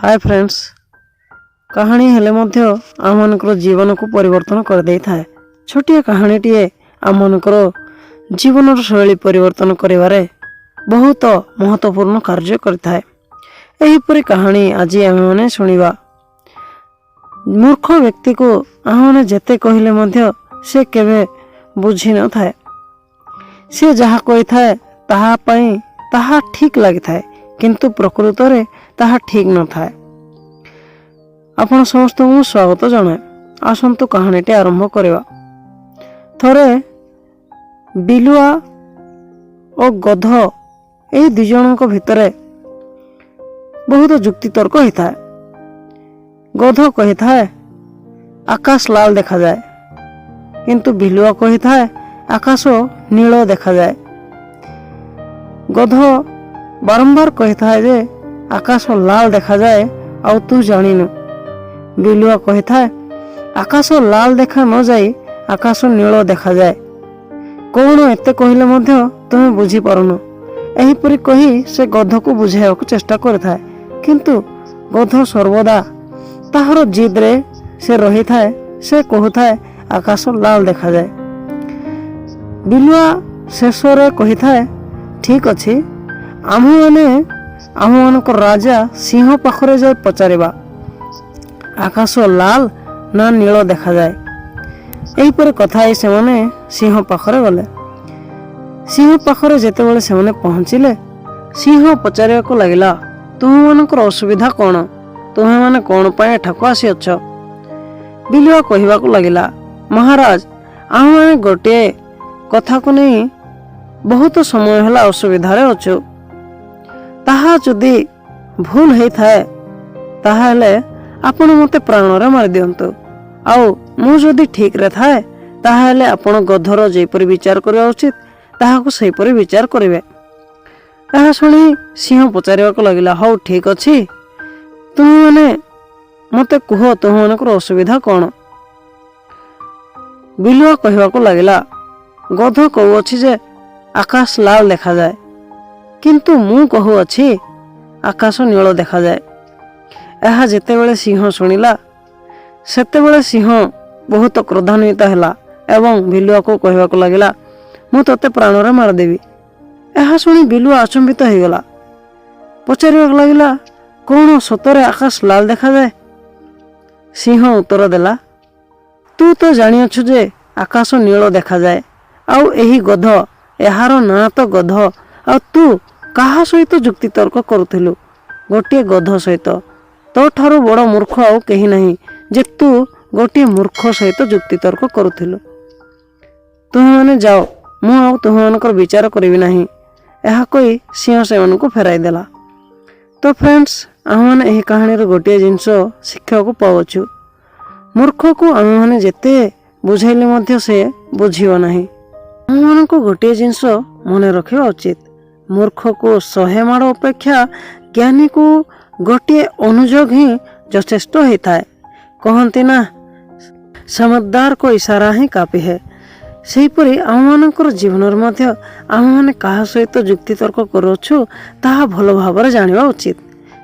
Hi friends, कहानी हेले मध्य आमनकर जीवन को परिवर्तन कर दे थाए। छोटिया कहानीटीए आमनकर जीवन शैली परिवर्तन करिवारे बहुत महत्वपूर्ण कार्य करथाए। एहीपरि कहानी आज आमे शुणिबा। मूर्ख व्यक्ति को आमे जेते कहिले मध्य से केवे बुझी न थाए। से जहा कहि थाए ताहा पई ताहा ठीक लागि थाए, किंतु प्रकृत रे ताहा ठीक न थाए। आपण समस्त को स्वागत जनाए। आसंतु कहानीटी आरंभ करवा। थरे बिलुआ और गध ए दुई जनक भितरे बहुत जुक्ति तर्क होता है। गध कही थाए आकाश लाल देखा जाए, किंतु बिलुआ कही थाए आकाश नील देखा जाए। गध बारंबार कही थाए जे आकाश लाल देखा जाए आउ तू जानिनु। बिलुआ कही थाए आकाश लाल देखा न जाई आकाश नील देखा जाए। कौन एते कहले मध्य तुम बुझी पारुन। एहीपरि कही से गध को बुझाइबा चेष्टा करथाए, किंतु गध सर्वदा ताहार जिद रे से रही थाए। से कहूथाए आकाश लाल देखा जाए। बिलुआ शेष रे कही थाए ठीक अछि, आम मानक राजा सिंह पाखरे जाय पचारिबा आकाश लाल ना नील देखा जाए। एहीपरि कथा ही से माने सिंह पाखरे गले। सिंह पाखरे जेतेबेले से माने पहुंचिले, सिंह पचारिବାକୁ लागिला तुम मानकर असुविधा कौन, तुम्हें माने कौन पाए एठाको आसी अछ। बिलुआ कहिबाकू लागिला महाराज, आम माने गोटे कथा को नहीं बहुत समय हला असुविधा रे अछु। ताहा जदि भूल हेई थाए ताहाले आपण मते प्राण रे मार दियंतु, आउ मु जदि ठीक रे थाए ताहाले आपण गधर जेपरि विचार करबा उचित ताहाको सेहीपरि विचार करिवे। एहा सुनी सिंह पचारिବାକୁ लागिला हौ ठीक अछि, तुम माने मते कुह तुम मानकर असुविधा कौन। बिलुआ कहिबाकू लागिला गध कहू अछि जे आकाश लाल देखा जाए, किंतु मु कहू अछि आकाश नील देखा जाए। एहा जेतेबेले सिंह शुणिला सेतेबेले सिंह बहुत क्रोधान्वित हैला एवं बिलुआ को कहिबाकू लागिला मु तते प्राण रे मार देबी। एहा सुनी बिलुआ अचंबित हो गला। पचारिବାକୁ लागिला कौन सतरे आकाश लाल देखा जाए। सिंह उत्तर देला तू तो जानि अछु जे आकाश नील देखा जाए, आउ एही गध एहार ना तो गध, आ तू काहा सहित जुक्ति तर्क करुथिलु। गोटे गध सहित तो ठारू बड़ मूर्ख आउ केही नहीं जे तू गोटे मूर्ख सहित जुक्ति तर्क करुथिलु। तुम माने जाओ, मु आउ तुम मानकर विचार करिवि नहीं। एहा कही सिंह सेमानकु फेराई देला। तो फ्रेंड्स, आम माने एही कहानी रो गोटे जिंस शिक्षा को पाउछु। मूर्ख को आम माने जेते बुझाइले मध्य से बुझियो नहीं। आम मानकु गोटे जिंस मने रखिबा उचित, मूर्ख को 100 माड़ अपेक्षा ज्ञानी को गोटे अनुजोग ही यथेष्ट होता है। कहती ना समझदार को इशारा ही काफी है। सेहीपरि आम मानकर जीवन मध्य आम माने काहा सहित जुक्ति तर्क करूछु ताहा भल भाବରେ जानिबा उचित।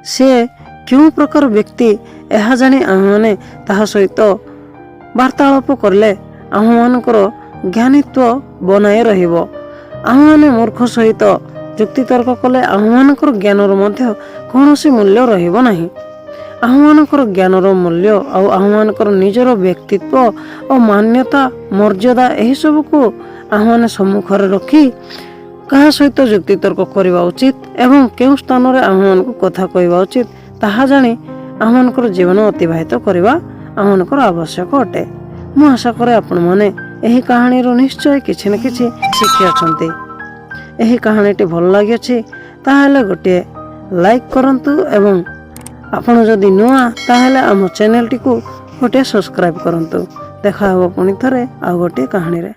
से क्यों प्रकार व्यक्ति एहा जानी आम माने ताहा सहित वार्तालाप करले आम मानकर ज्ञानित्व बनाए रहिबो। आम माने मूर्ख सहित जुक्ति तर्क कले आम मानकर ज्ञानर मध्य कौनसी मूल्य रहिबो नहीं। आम मानकर ज्ञानर मूल्य आउ आम मानकर निजर व्यक्तित्व और मान्यता मर्यादा एही सब को आम माने सम्मुख रे रखी कहा सहित जुक्ति तर्क करबा उचित एवं केउ स्थान रे आम मानक कथा कहबा उचित ताहा जानी आम मानकर जीवन अतिबाहित करबा आम मानकर आवश्यक अटे। मु आशा करे आपण माने एही कहानी रो निश्चय किछि न किछि शिखि अछंती। एही कहानीटी भल लागि अछि ताहाले गोटे लाइक करंतु एवं आपण जदि नुआ ताहाले आम चैनल टी को गोटे सब्सक्राइब करंतु। देखा हो पुणी थरे आ गोटे कहानी रे।